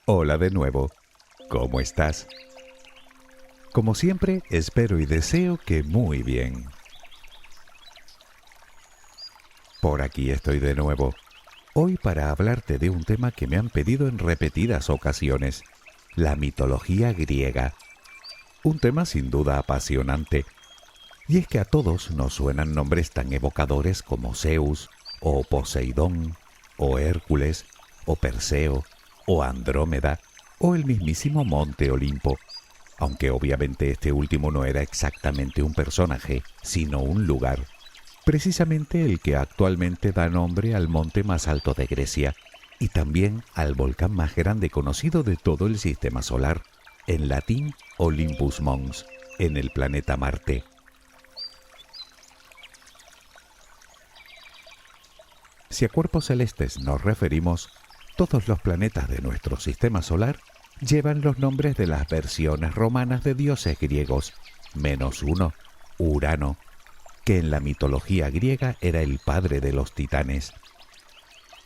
Hola de nuevo, ¿cómo estás? Como siempre, espero y deseo que muy bien. Por aquí estoy de nuevo, hoy para hablarte de un tema que me han pedido en repetidas ocasiones, la mitología griega. Un tema sin duda apasionante, y es que a todos nos suenan nombres tan evocadores como Zeus, o Poseidón, o Hércules, o Perseo, o Andrómeda, o el mismísimo Monte Olimpo, aunque obviamente este último no era exactamente un personaje, sino un lugar, precisamente el que actualmente da nombre al monte más alto de Grecia, y también al volcán más grande conocido de todo el sistema solar, en latín Olympus Mons, en el planeta Marte. Si a cuerpos celestes nos referimos, todos los planetas de nuestro sistema solar llevan los nombres de las versiones romanas de dioses griegos, menos uno, Urano, que en la mitología griega era el padre de los titanes.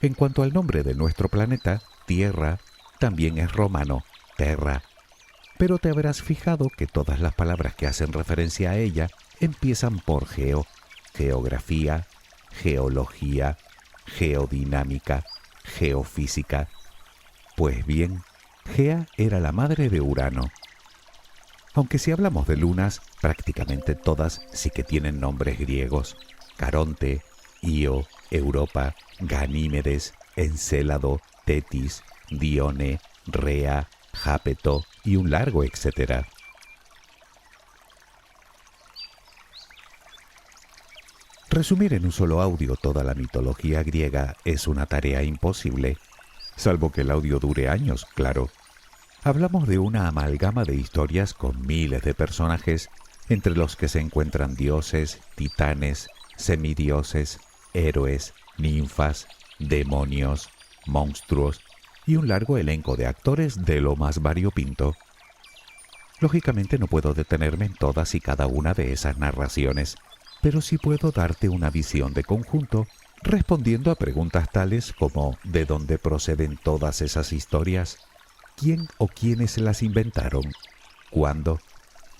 En cuanto al nombre de nuestro planeta, Tierra, también es romano, Terra, pero te habrás fijado que todas las palabras que hacen referencia a ella empiezan por geo, geografía, geología, geodinámica, geofísica. Pues bien, Gea era la madre de Urano. Aunque si hablamos de lunas, prácticamente todas sí que tienen nombres griegos: Caronte, Io, Europa, Ganímedes, Encélado, Tetis, Dione, Rea, Jápeto y un largo etcétera. Resumir en un solo audio toda la mitología griega es una tarea imposible, salvo que el audio dure años, claro. Hablamos de una amalgama de historias con miles de personajes, entre los que se encuentran dioses, titanes, semidioses, héroes, ninfas, demonios, monstruos y un largo elenco de actores de lo más variopinto. Lógicamente no puedo detenerme en todas y cada una de esas narraciones, pero sí puedo darte una visión de conjunto, respondiendo a preguntas tales como ¿de dónde proceden todas esas historias? ¿Quién o quiénes las inventaron? ¿Cuándo?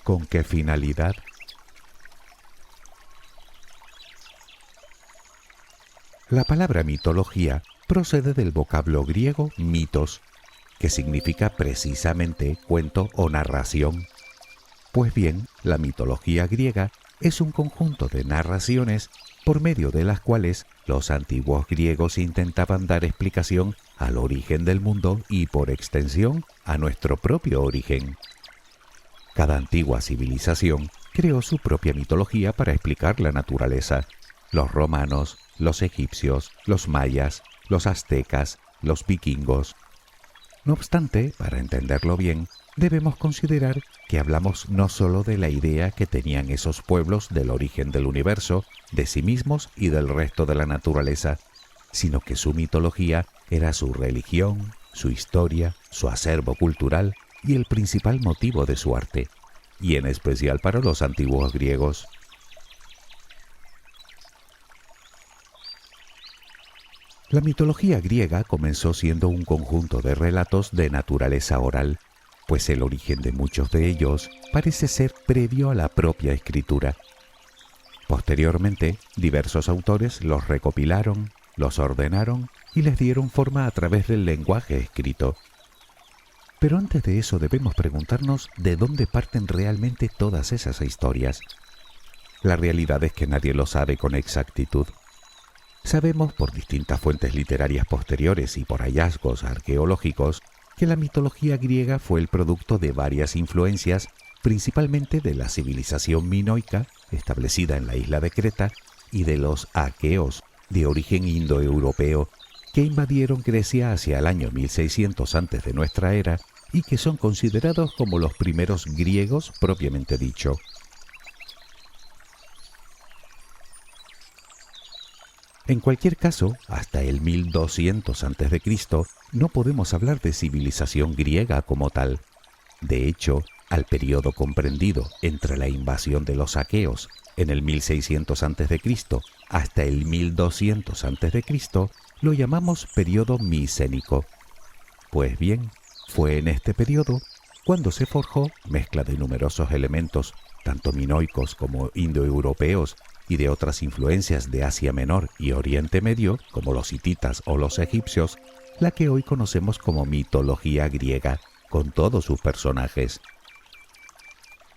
¿Con qué finalidad? La palabra mitología procede del vocablo griego mitos, que significa precisamente cuento o narración. Pues bien, la mitología griega es un conjunto de narraciones por medio de las cuales los antiguos griegos intentaban dar explicación al origen del mundo y, por extensión, a nuestro propio origen. Cada antigua civilización creó su propia mitología para explicar la naturaleza. Los romanos, los egipcios, los mayas, los aztecas, los vikingos. No obstante, para entenderlo bien, debemos considerar que hablamos no solo de la idea que tenían esos pueblos del origen del universo, de sí mismos y del resto de la naturaleza, sino que su mitología era su religión, su historia, su acervo cultural y el principal motivo de su arte, y en especial para los antiguos griegos. La mitología griega comenzó siendo un conjunto de relatos de naturaleza oral, pues el origen de muchos de ellos parece ser previo a la propia escritura. Posteriormente, diversos autores los recopilaron, los ordenaron y les dieron forma a través del lenguaje escrito. Pero antes de eso debemos preguntarnos de dónde parten realmente todas esas historias. La realidad es que nadie lo sabe con exactitud. Sabemos por distintas fuentes literarias posteriores y por hallazgos arqueológicos que la mitología griega fue el producto de varias influencias, principalmente de la civilización minoica, establecida en la isla de Creta, y de los aqueos, de origen indoeuropeo, que invadieron Grecia hacia el año 1600 antes de nuestra era y que son considerados como los primeros griegos propiamente dicho. En cualquier caso, hasta el 1200 a.C. no podemos hablar de civilización griega como tal. De hecho, al periodo comprendido entre la invasión de los aqueos en el 1600 a.C. hasta el 1200 a.C., lo llamamos periodo micénico. Pues bien, Fue en este periodo cuando se forjó mezcla de numerosos elementos, tanto minoicos como indoeuropeos, y de otras influencias de Asia Menor y Oriente Medio, como los hititas o los egipcios, la que hoy conocemos como mitología griega, con todos sus personajes.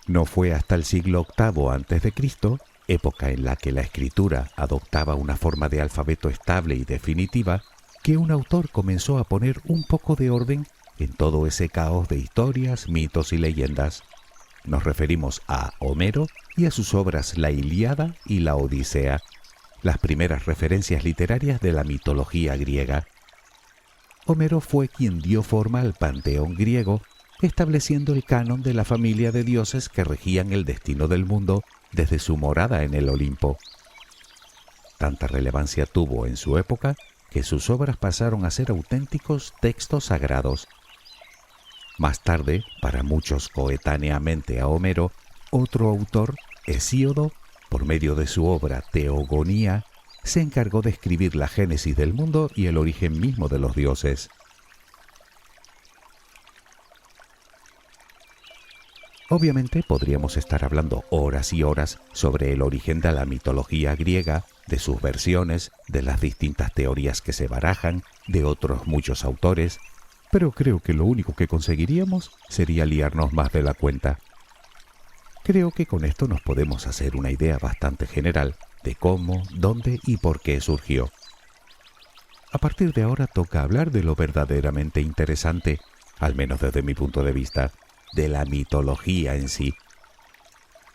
No fue hasta el siglo VIII a.C., época en la que la escritura adoptaba una forma de alfabeto estable y definitiva, que un autor comenzó a poner un poco de orden en todo ese caos de historias, mitos y leyendas. Nos referimos a Homero y a sus obras La Ilíada y la Odisea, las primeras referencias literarias de la mitología griega. Homero fue quien dio forma al panteón griego, estableciendo el canon de la familia de dioses que regían el destino del mundo desde su morada en el Olimpo. Tanta relevancia tuvo en su época que sus obras pasaron a ser auténticos textos sagrados. Más tarde, para muchos coetáneamente a Homero, otro autor, Hesíodo, por medio de su obra Teogonía, se encargó de escribir la génesis del mundo y el origen mismo de los dioses. Obviamente podríamos estar hablando horas y horas sobre el origen de la mitología griega, de sus versiones, de las distintas teorías que se barajan, de otros muchos autores, pero creo que lo único que conseguiríamos sería liarnos más de la cuenta. Creo que con esto nos podemos hacer una idea bastante general de cómo, dónde y por qué surgió. A partir de ahora toca hablar de lo verdaderamente interesante, al menos desde mi punto de vista, de la mitología en sí.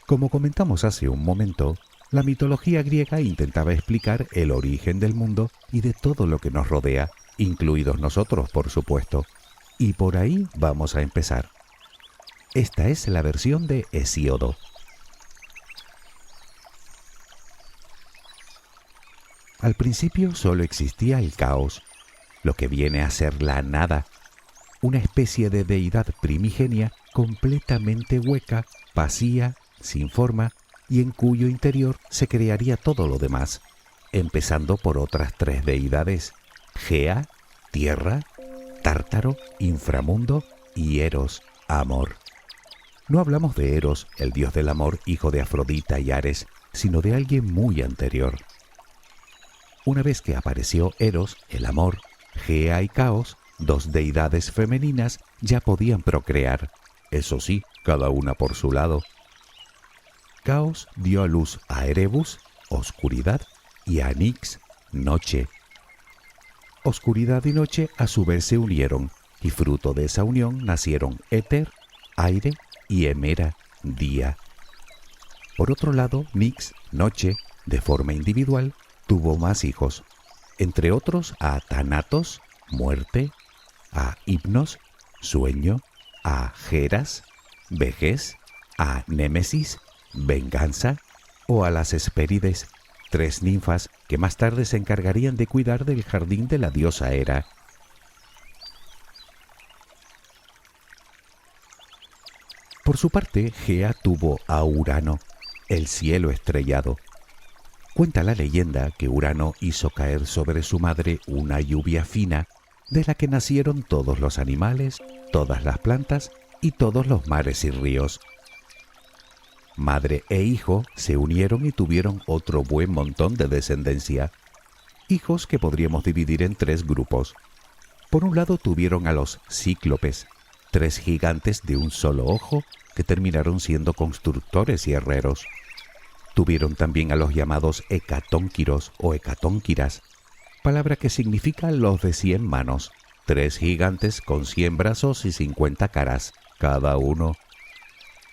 Como comentamos hace un momento, la mitología griega intentaba explicar el origen del mundo y de todo lo que nos rodea, incluidos nosotros, por supuesto. Y por ahí vamos a empezar. Esta es la versión de Hesíodo. Al principio solo existía el caos, lo que viene a ser la nada, una especie de deidad primigenia completamente hueca, vacía, sin forma, y en cuyo interior se crearía todo lo demás, empezando por otras tres deidades: Gea, tierra; Tártaro, inframundo; y Eros, amor. No hablamos de Eros, el dios del amor, hijo de Afrodita y Ares, sino de alguien muy anterior. Una vez que apareció Eros, el amor, Gea y Caos, dos deidades femeninas, ya podían procrear, eso sí, cada una por su lado. Caos dio a luz a Erebus, oscuridad, y a Nix, noche. Oscuridad y noche a su vez se unieron, y fruto de esa unión nacieron Éter, aire, y Hemera, día. Por otro lado, Nix, noche, de forma individual, tuvo más hijos, entre otros a Thanatos, muerte; a Hipnos, sueño; a Geras, vejez; a Némesis, venganza; o a las Hespérides, tres ninfas que más tarde se encargarían de cuidar del jardín de la diosa Hera. Por su parte, Gea tuvo a Urano, el cielo estrellado. Cuenta la leyenda que Urano hizo caer sobre su madre una lluvia fina, de la que nacieron todos los animales, todas las plantas y todos los mares y ríos. Madre e hijo se unieron y tuvieron otro buen montón de descendencia, hijos que podríamos dividir en tres grupos. Por un lado tuvieron a los cíclopes, tres gigantes de un solo ojo que terminaron siendo constructores y herreros. Tuvieron también a los llamados hecatónquiros o hecatónquiras, palabra que significa los de 100 manos, tres gigantes con 100 brazos y 50 caras, cada uno.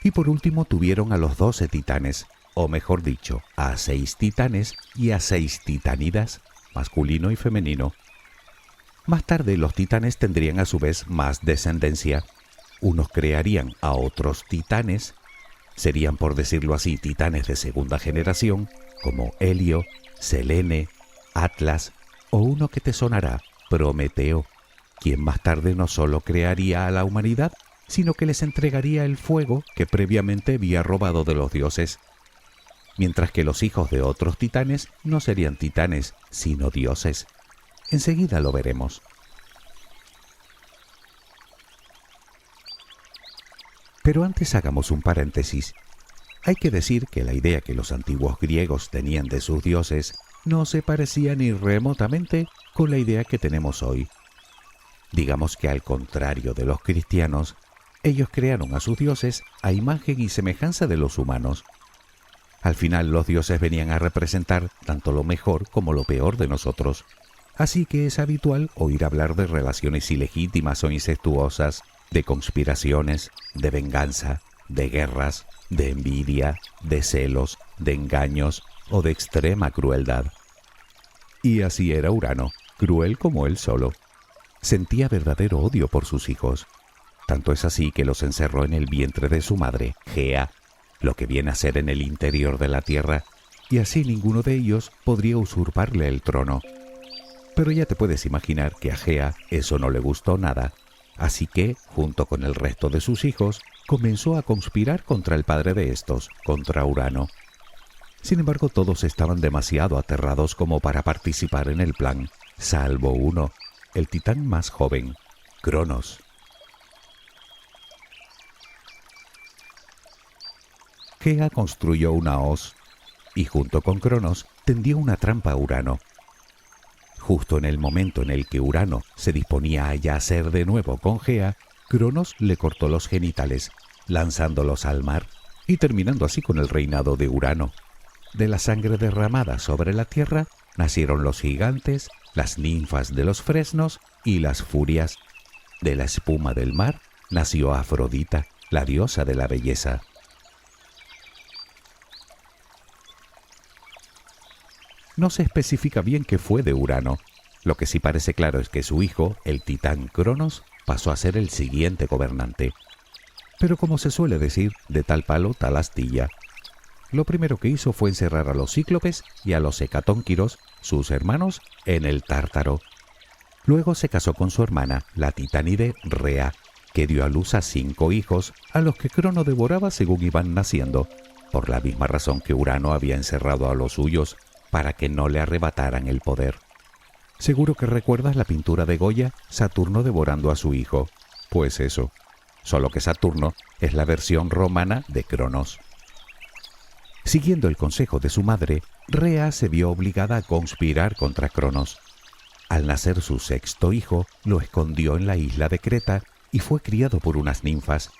Y por último tuvieron a los 12 titanes, o mejor dicho, a 6 titanes y a 6 titanidas, masculino y femenino. Más tarde los titanes tendrían a su vez más descendencia. Unos crearían a otros titanes, serían, por decirlo así, titanes de segunda generación, como Helio, Selene, Atlas, o uno que te sonará, Prometeo, quien más tarde no solo crearía a la humanidad, sino que les entregaría el fuego que previamente había robado de los dioses. Mientras que los hijos de otros titanes no serían titanes, sino dioses. Enseguida lo veremos. Pero antes hagamos un paréntesis. Hay que decir que la idea que los antiguos griegos tenían de sus dioses no se parecía ni remotamente con la idea que tenemos hoy. Digamos que al contrario de los cristianos, ellos crearon a sus dioses a imagen y semejanza de los humanos. Al final los dioses venían a representar tanto lo mejor como lo peor de nosotros, así que es habitual oír hablar de relaciones ilegítimas o incestuosas, de conspiraciones, de venganza, de guerras, de envidia, de celos, de engaños o de extrema crueldad. Y así era Urano, cruel como él solo. Sentía verdadero odio por sus hijos. Tanto es así que los encerró en el vientre de su madre, Gea, lo que viene a ser en el interior de la tierra, y así ninguno de ellos podría usurparle el trono. Pero ya te puedes imaginar que a Gea eso no le gustó nada, así que, junto con el resto de sus hijos, comenzó a conspirar contra el padre de estos, contra Urano. Sin embargo, todos estaban demasiado aterrados como para participar en el plan, salvo uno, el titán más joven, Cronos. Gea construyó una hoz y junto con Cronos tendió una trampa a Urano. Justo en el momento en el que Urano se disponía a yacer de nuevo con Gea, Cronos le cortó los genitales, lanzándolos al mar y terminando así con el reinado de Urano. De la sangre derramada sobre la tierra nacieron los gigantes, las ninfas de los fresnos y las furias. De la espuma del mar nació Afrodita, la diosa de la belleza. No se especifica bien qué fue de Urano. Lo que sí parece claro es que su hijo, el titán Cronos, pasó a ser el siguiente gobernante. Pero como se suele decir, de tal palo tal astilla. Lo primero que hizo fue encerrar a los cíclopes y a los hecatónquiros, sus hermanos, en el Tártaro. Luego se casó con su hermana, la titánide Rea, que dio a luz a 5 hijos, a los que Crono devoraba según iban naciendo, por la misma razón que Urano había encerrado a los suyos, para que no le arrebataran el poder. Seguro que recuerdas la pintura de Goya, Saturno devorando a su hijo. Pues eso, solo que Saturno es la versión romana de Cronos. Siguiendo el consejo de su madre, Rea se vio obligada a conspirar contra Cronos. Al nacer su 6º hijo, lo escondió en la isla de Creta y fue criado por unas ninfas,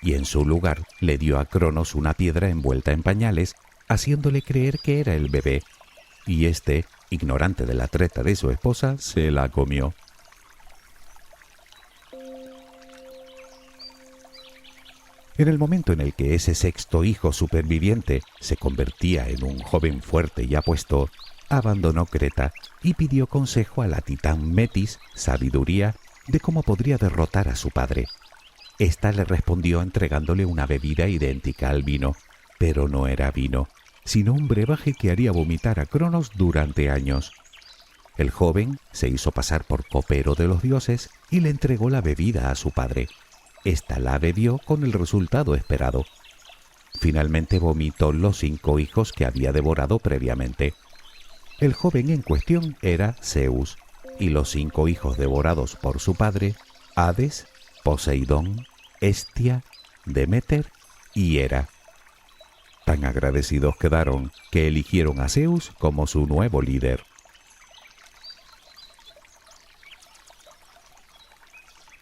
y en su lugar le dio a Cronos una piedra envuelta en pañales, haciéndole creer que era el bebé, y éste, ignorante de la treta de su esposa, se la comió. En el momento en el que ese 6º hijo superviviente se convertía en un joven fuerte y apuesto, abandonó Creta y pidió consejo a la titán Metis, sabiduría, de cómo podría derrotar a su padre. Esta le respondió entregándole una bebida idéntica al vino, pero no era vino, sino un brebaje que haría vomitar a Cronos durante años. El joven se hizo pasar por copero de los dioses y le entregó la bebida a su padre. Esta la bebió con el resultado esperado. Finalmente vomitó los 5 hijos que había devorado previamente. El joven en cuestión era Zeus, y los 5 hijos devorados por su padre, Hades, Poseidón, Hestia, Deméter y Hera. Tan agradecidos quedaron que eligieron a Zeus como su nuevo líder.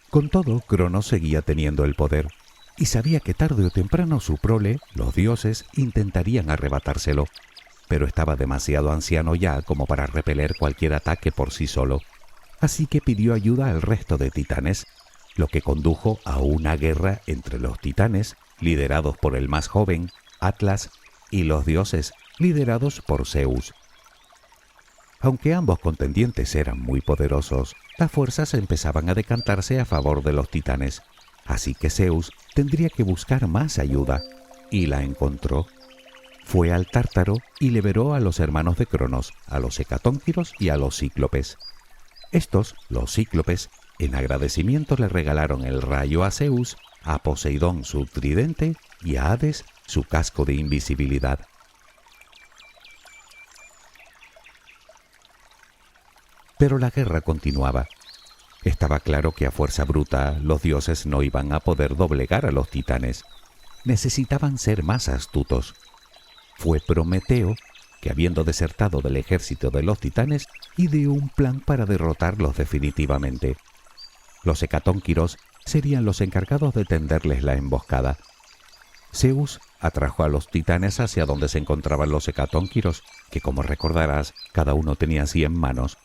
Con todo, Cronos seguía teniendo el poder y sabía que tarde o temprano su prole, los dioses, intentarían arrebatárselo, pero estaba demasiado anciano ya como para repeler cualquier ataque por sí solo, así que pidió ayuda al resto de titanes, lo que condujo a una guerra entre los titanes, liderados por el más joven, Atlas, y los dioses, liderados por Zeus. Aunque ambos contendientes eran muy poderosos, las fuerzas empezaban a decantarse a favor de los titanes, así que Zeus tendría que buscar más ayuda, y la encontró. Fue al Tártaro y liberó a los hermanos de Cronos, a los hecatónquiros y a los cíclopes. Estos, los cíclopes, en agradecimiento le regalaron el rayo a Zeus, a Poseidón su tridente y a Hades su casco de invisibilidad. Pero la guerra continuaba. Estaba claro que a fuerza bruta los dioses no iban a poder doblegar a los titanes. Necesitaban ser más astutos. Fue Prometeo que, habiendo desertado del ejército de los titanes, ideó un plan para derrotarlos definitivamente. Los hecatónquiros serían los encargados de tenderles la emboscada. Zeus atrajo a los titanes hacia donde se encontraban los hecatónquiros, que, como recordarás, cada uno tenía 100 manos.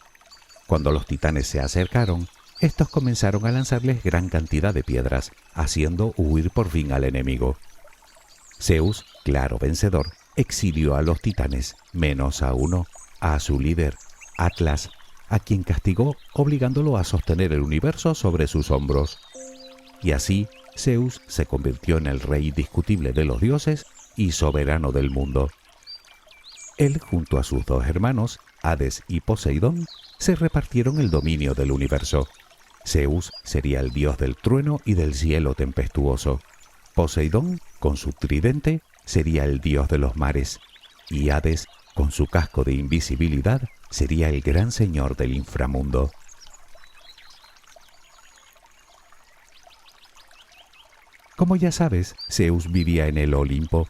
Cuando los titanes se acercaron, estos comenzaron a lanzarles gran cantidad de piedras, haciendo huir por fin al enemigo. Zeus, claro vencedor, exilió a los titanes, menos a uno, a su líder, Atlas, a quien castigó obligándolo a sostener el universo sobre sus hombros. Y así, Zeus se convirtió en el rey indiscutible de los dioses y soberano del mundo. Él, junto a sus 2 hermanos, Hades y Poseidón, se repartieron el dominio del universo. Zeus sería el dios del trueno y del cielo tempestuoso. Poseidón, con su tridente, sería el dios de los mares. Y Hades, con su casco de invisibilidad, sería el gran señor del inframundo. Como ya sabes, Zeus vivía en el Olimpo.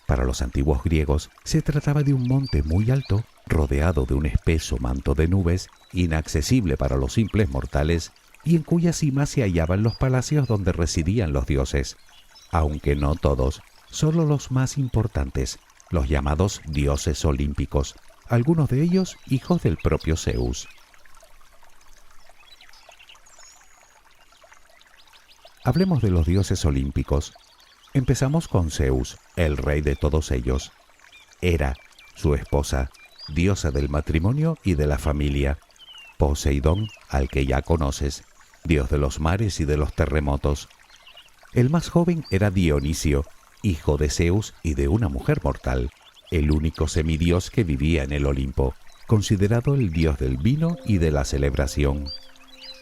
Para los antiguos griegos, se trataba de un monte muy alto, rodeado de un espeso manto de nubes, inaccesible para los simples mortales, y en cuya cima se hallaban los palacios donde residían los dioses. Aunque no todos, solo los más importantes, los llamados dioses olímpicos, algunos de ellos hijos del propio Zeus. Hablemos de los dioses olímpicos. Empezamos con Zeus, el rey de todos ellos. Hera, su esposa, diosa del matrimonio y de la familia. Poseidón, al que ya conoces, dios de los mares y de los terremotos. El más joven era Dionisio, hijo de Zeus y de una mujer mortal, el único semidios que vivía en el Olimpo, considerado el dios del vino y de la celebración.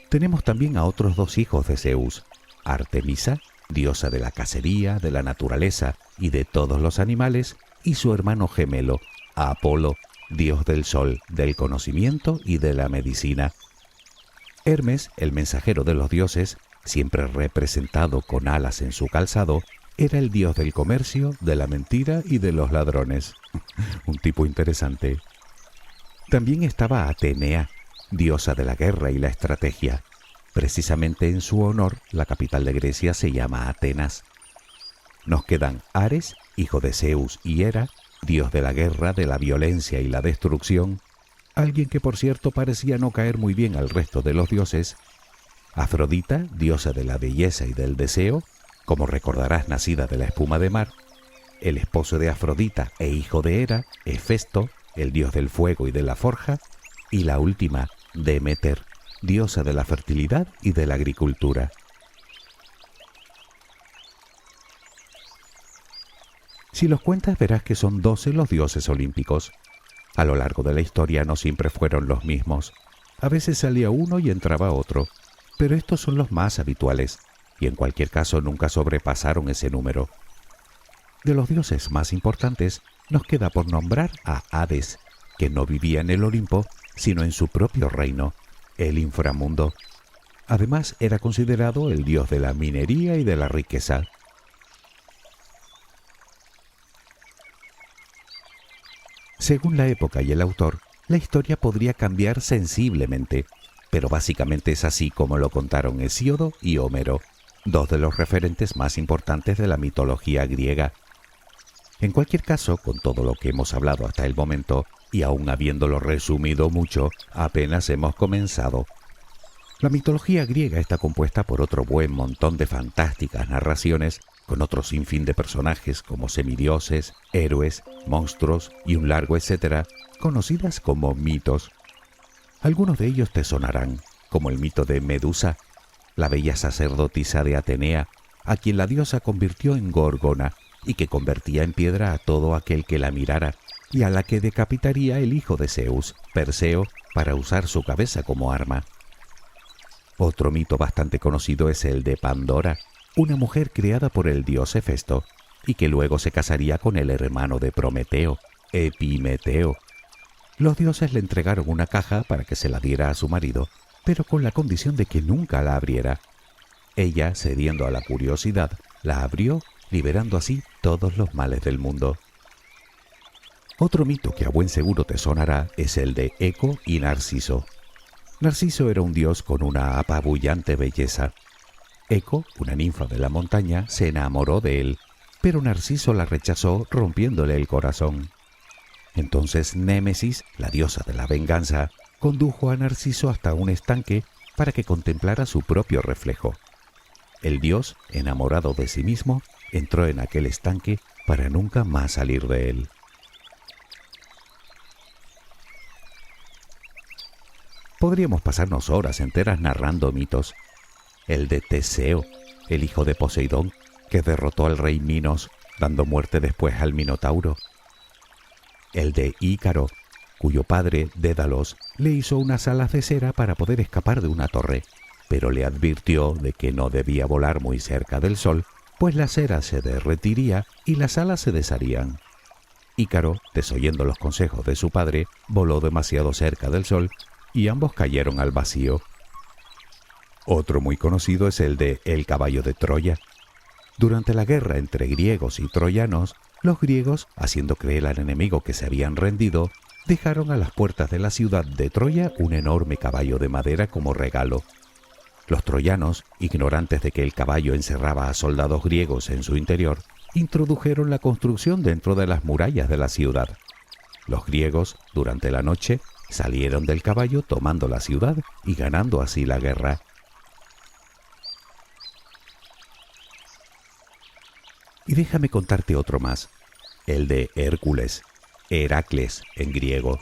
Tenemos también a otros 2 hijos de Zeus, Artemisa, diosa de la cacería, de la naturaleza y de todos los animales, y su hermano gemelo, Apolo, dios del sol, del conocimiento y de la medicina. Hermes, el mensajero de los dioses, siempre representado con alas en su calzado, era el dios del comercio, de la mentira y de los ladrones. Un tipo interesante. También estaba Atenea, diosa de la guerra y la estrategia. Precisamente en su honor, la capital de Grecia se llama Atenas. Nos quedan Ares, hijo de Zeus y Hera, dios de la guerra, de la violencia y la destrucción, alguien que por cierto parecía no caer muy bien al resto de los dioses. Afrodita, diosa de la belleza y del deseo, como recordarás nacida de la espuma de mar. El esposo de Afrodita e hijo de Hera, Hefesto, el dios del fuego y de la forja. Y la última, Demeter, diosa de la fertilidad y de la agricultura. Si los cuentas verás que son 12 los dioses olímpicos. A lo largo de la historia no siempre fueron los mismos. A veces salía uno y entraba otro, pero estos son los más habituales, y en cualquier caso nunca sobrepasaron ese número. De los dioses más importantes, nos queda por nombrar a Hades, que no vivía en el Olimpo, sino en su propio reino, el inframundo. Además, era considerado el dios de la minería y de la riqueza. Según la época y el autor, la historia podría cambiar sensiblemente, pero básicamente es así como lo contaron Hesíodo y Homero, 2 de los referentes más importantes de la mitología griega. En cualquier caso, con todo lo que hemos hablado hasta el momento, y aún habiéndolo resumido mucho, apenas hemos comenzado. La mitología griega está compuesta por otro buen montón de fantásticas narraciones, con otro sinfín de personajes como semidioses, héroes, monstruos y un largo etcétera, conocidas como mitos. Algunos de ellos te sonarán, como el mito de Medusa, la bella sacerdotisa de Atenea, a quien la diosa convirtió en Gorgona y que convertía en piedra a todo aquel que la mirara, y a la que decapitaría el hijo de Zeus, Perseo, para usar su cabeza como arma. Otro mito bastante conocido es el de Pandora, una mujer creada por el dios Hefesto, y que luego se casaría con el hermano de Prometeo, Epimeteo. Los dioses le entregaron una caja para que se la diera a su marido, pero con la condición de que nunca la abriera. Ella, cediendo a la curiosidad, la abrió, liberando así todos los males del mundo. Otro mito que a buen seguro te sonará es el de Eco y Narciso. Narciso era un dios con una apabullante belleza. Eco, una ninfa de la montaña, se enamoró de él, pero Narciso la rechazó rompiéndole el corazón. Entonces Némesis, la diosa de la venganza, condujo a Narciso hasta un estanque para que contemplara su propio reflejo. El dios, enamorado de sí mismo, entró en aquel estanque para nunca más salir de él. Podríamos pasarnos horas enteras narrando mitos. El de Teseo, el hijo de Poseidón, que derrotó al rey Minos, dando muerte después al Minotauro. El de Ícaro, cuyo padre, Dédalos, le hizo unas alas de cera para poder escapar de una torre, pero le advirtió de que no debía volar muy cerca del sol, pues la cera se derretiría y las alas se desharían. Ícaro, desoyendo los consejos de su padre, voló demasiado cerca del sol y ambos cayeron al vacío. Otro muy conocido es el de El caballo de Troya. Durante la guerra entre griegos y troyanos, los griegos, haciendo creer al enemigo que se habían rendido, dejaron a las puertas de la ciudad de Troya un enorme caballo de madera como regalo. Los troyanos, ignorantes de que el caballo encerraba a soldados griegos en su interior, introdujeron la construcción dentro de las murallas de la ciudad. Los griegos, durante la noche, salieron del caballo tomando la ciudad y ganando así la guerra. Y déjame contarte otro más, el de Hércules, Heracles en griego.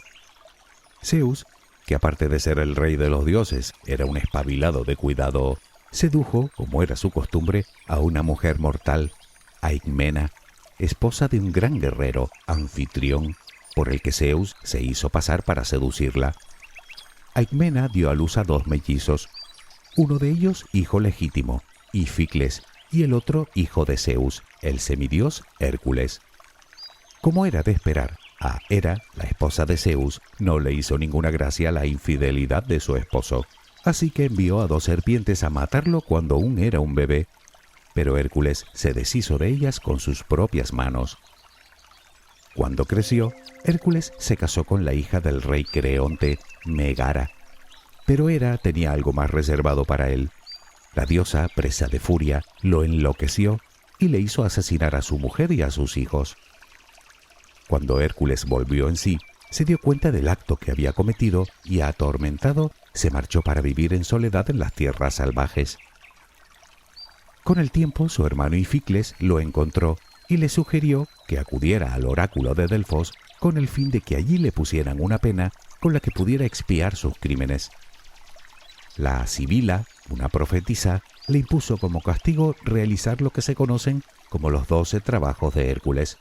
Zeus, que aparte de ser el rey de los dioses, era un espabilado de cuidado, sedujo, como era su costumbre, a una mujer mortal, Aigmena, esposa de un gran guerrero, Anfitrión, por el que Zeus se hizo pasar para seducirla. Aigmena dio a luz a 2 mellizos, uno de ellos hijo legítimo, Ificles, y el otro hijo de Zeus, el semidios Hércules. Como era de esperar, a Hera, la esposa de Zeus, no le hizo ninguna gracia la infidelidad de su esposo, así que envió a 2 serpientes a matarlo cuando aún era un bebé, pero Hércules se deshizo de ellas con sus propias manos. Cuando creció, Hércules se casó con la hija del rey Creonte, Megara, pero Hera tenía algo más reservado para él. La diosa, presa de furia, lo enloqueció y le hizo asesinar a su mujer y a sus hijos. Cuando Hércules volvió en sí, se dio cuenta del acto que había cometido y, atormentado, se marchó para vivir en soledad en las tierras salvajes. Con el tiempo, su hermano Ificles lo encontró y le sugirió que acudiera al oráculo de Delfos con el fin de que allí le pusieran una pena con la que pudiera expiar sus crímenes. La Sibila, una profetisa, le impuso como castigo realizar lo que se conocen como los 12 trabajos de Hércules.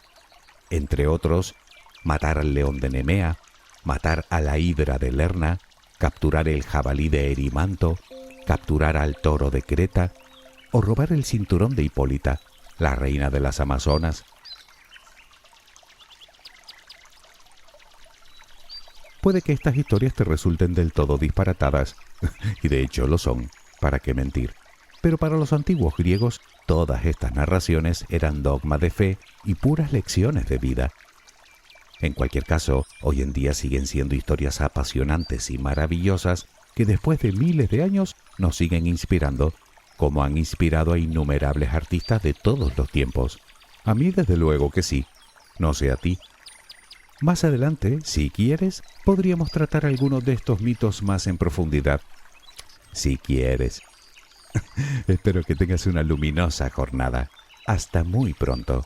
Entre otros, matar al león de Nemea, matar a la hidra de Lerna, capturar el jabalí de Erimanto, capturar al toro de Creta o robar el cinturón de Hipólita, la reina de las Amazonas. Puede que estas historias te resulten del todo disparatadas, y de hecho lo son, ¿para qué mentir? Pero para los antiguos griegos, todas estas narraciones eran dogma de fe y puras lecciones de vida. En cualquier caso, hoy en día siguen siendo historias apasionantes y maravillosas que después de miles de años nos siguen inspirando, como han inspirado a innumerables artistas de todos los tiempos. A mí desde luego que sí, no sé a ti. Más adelante, si quieres, podríamos tratar algunos de estos mitos más en profundidad. Si quieres. Espero que tengas una luminosa jornada. Hasta muy pronto.